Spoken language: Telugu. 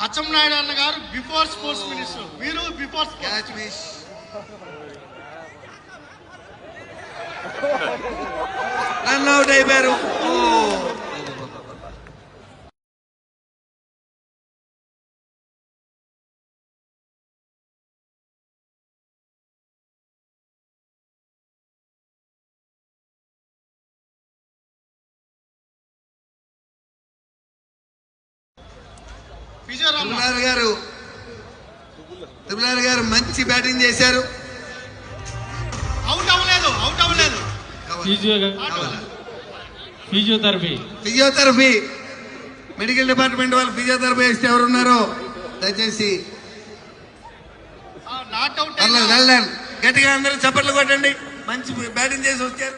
అచ్చెన్నాయుడు అన్న గారు బిఫోర్ స్పోర్ట్స్ మినిస్టర్, మీరు before catch miss run out అయిపోయారు. త్రిపులారి గారు మంచి బ్యాటింగ్ చేశారు. అవుట్ అవ్వలేదు. ఫిజియోథెరపీ మెడికల్ డిపార్ట్మెంట్ వాళ్ళు ఫిజియోథెరపీ చేస్తే ఎవరున్నారో దయచేసి గట్టిగా అందరూ చప్పట్లు కొట్టండి. మంచి బ్యాటింగ్ చేసి వచ్చారు.